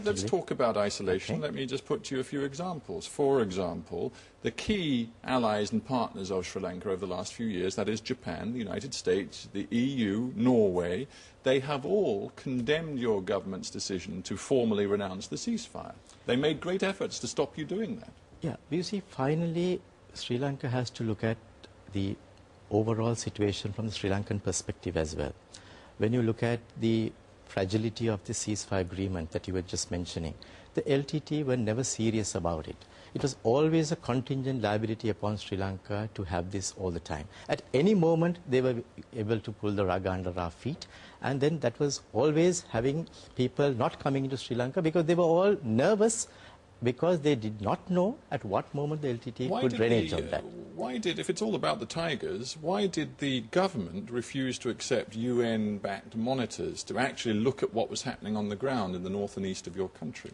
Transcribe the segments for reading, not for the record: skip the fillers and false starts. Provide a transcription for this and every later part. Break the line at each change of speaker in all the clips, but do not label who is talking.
let's talk about isolation. Okay. Let me just put to you a few examples. For example, the key allies and partners of Sri Lanka over the last few years, that is Japan, the United States, the EU, Norway, they have all condemned your government's decision to formally renounce the ceasefire. They made great efforts to stop you doing that.
Yeah, you see, finally, Sri Lanka has to look at the overall situation from the Sri Lankan perspective as well. When you look at the fragility of the ceasefire agreement that you were just mentioning, the LTT were never serious about it. It was always a contingent liability upon Sri Lanka to have this all the time. At any moment, they were able to pull the rug under our feet, and then that was always having people not coming into Sri Lanka because they were all nervous because they did not know at what moment the LTT could renege on that.
Why did, if it's all about the tigers, why did the government refuse to accept UN-backed monitors to actually look at what was happening on the ground in the north and east of your country?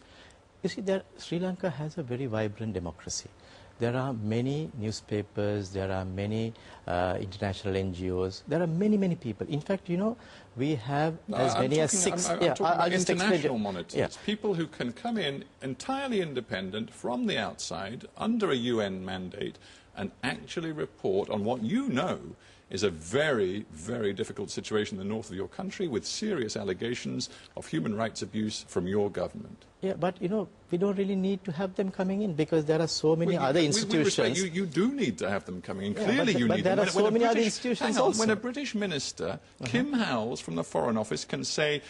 You see, Sri Lanka has a very vibrant democracy. There are many newspapers, there are many international NGOs, there are many, many people. In fact, you know, we have as many as 6...
I'm talking about international monitors, yeah. People who can come in entirely independent from the outside, under a UN mandate, and actually report on what you know is a very, very difficult situation in the north of your country with serious allegations of human rights abuse from your government.
Yeah, but, you know, we don't really need to have them coming in because there are so many other institutions.
You do need to have them coming in. Clearly you need them.
But there are so many other institutions also.
When a British minister, Kim Howells from the Foreign Office, can say,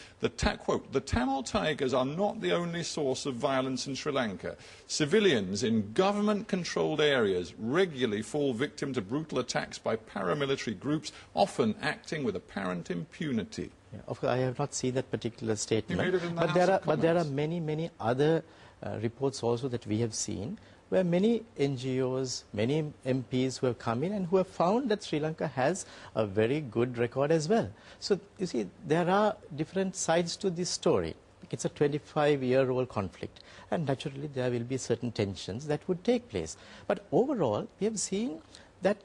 quote, the Tamil Tigers are not the only source of violence in Sri Lanka. Civilians in government-controlled areas regularly fall victim to brutal attacks by paramilitary groups, often acting with apparent impunity.
Yeah, of course, I have not seen that particular statement,
but
there are many, many other reports also that we have seen where many NGOs, many MPs who have come in and who have found that Sri Lanka has a very good record as well. So, you see, there are different sides to this story. It's a 25-year-old conflict, and naturally there will be certain tensions that would take place. But overall, we have seen that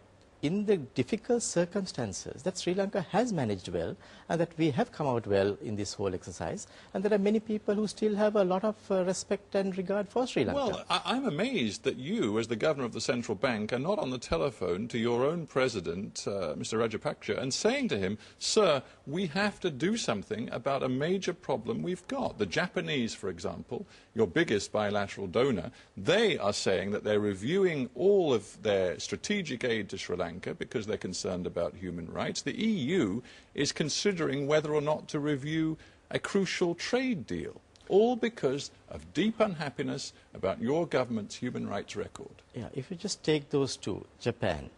in the difficult circumstances that Sri Lanka has managed well and that we have come out well in this whole exercise, and there are many people who still have a lot of respect and regard for Sri Lanka.
Well, I'm amazed that you, as the governor of the central bank, are not on the telephone to your own president, Mr. Rajapaksa, and saying to him, sir, we have to do something about a major problem we've got. The Japanese, for example, your biggest bilateral donor, they are saying that they're reviewing all of their strategic aid to Sri Lanka because they're concerned about human rights. The EU is considering whether or not to review a crucial trade deal, all because of deep unhappiness about your government's human rights record.
Yeah, if you just take those two, Japan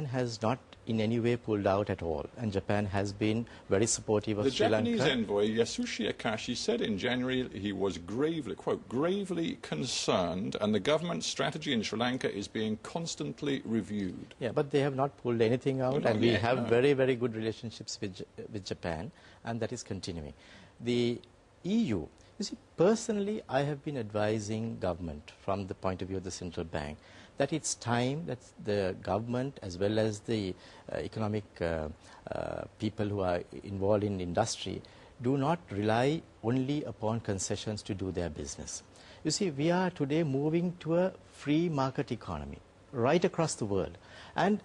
has not in any way pulled out at all, and Japan has been very supportive of Sri Lanka.
The Japanese envoy, Yasushi Akashi, said in January he was gravely, quote, gravely concerned, and the government's strategy in Sri Lanka is being constantly reviewed.
Yeah, but they have not pulled anything out, and we have very, very good relationships with Japan, and that is continuing. The EU, you see, personally, I have been advising government from the point of view of the central bank that it's time that the government as well as the economic people who are involved in industry do not rely only upon concessions to do their business. You see, we are today moving to a free market economy right across the world, and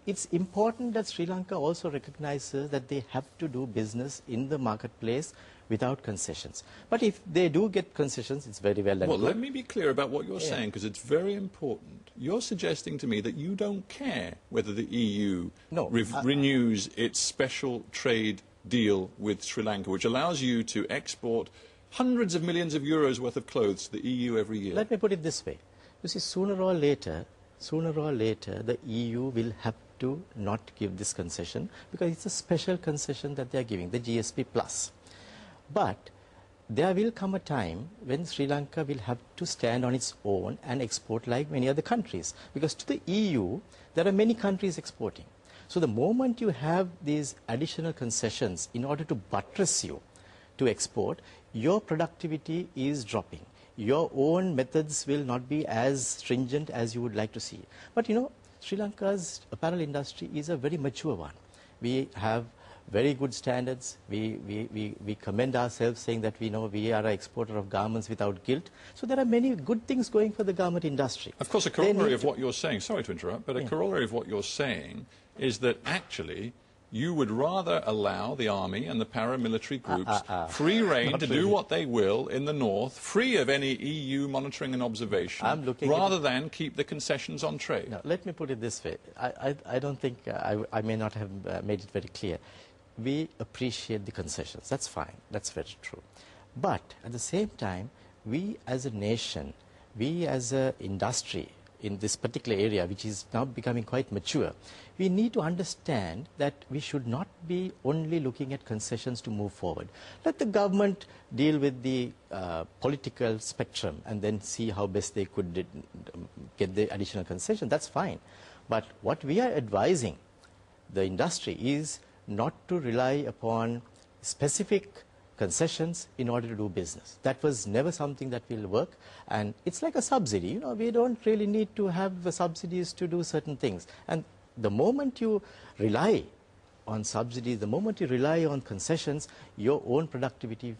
it's important that Sri Lanka also recognizes that they have to do business in the marketplace without concessions. But if they do get concessions, it's very well and
Well,
good.
let me be clear about what you're saying, because it's very important. You're suggesting to me that you don't care whether the EU renews its special trade deal with Sri Lanka, which allows you to export hundreds of millions of euros worth of clothes to the EU every year.
Let me put it this way. You see, sooner or later, the EU will have to not give this concession because it's a special concession that they are giving, the GSP+. But there will come a time when Sri Lanka will have to stand on its own and export like many other countries, because to the EU, there are many countries exporting. So the moment you have these additional concessions in order to buttress you to export, your productivity is dropping. Your own methods will not be as stringent as you would like to see. But you know, Sri Lanka's apparel industry is a very mature one. We have very good standards. We commend ourselves saying that we know we are an exporter of garments without guilt. So there are many good things going for the garment industry.
Of course, a corollary of what you're saying, sorry to interrupt, but a corollary of what you're saying is that actually you would rather allow the army and the paramilitary groups free rein to do what they will in the north, free of any EU monitoring and observation, rather than keep the concessions on trade.
Now, let me put it this way. I don't think, I may not have made it very clear. We appreciate the concessions. That's fine. That's very true. But at the same time, we as a nation, we as an industry in this particular area, which is now becoming quite mature, we need to understand that we should not be only looking at concessions to move forward. Let the government deal with the political spectrum and then see how best they could get the additional concession. That's fine. But what we are advising the industry is not to rely upon specific concessions in order to do business. That was never something that will work, and it's like a subsidy. You know, we don't really need to have subsidies to do certain things. And the moment you rely on subsidies, the moment you rely on concessions, your own productivity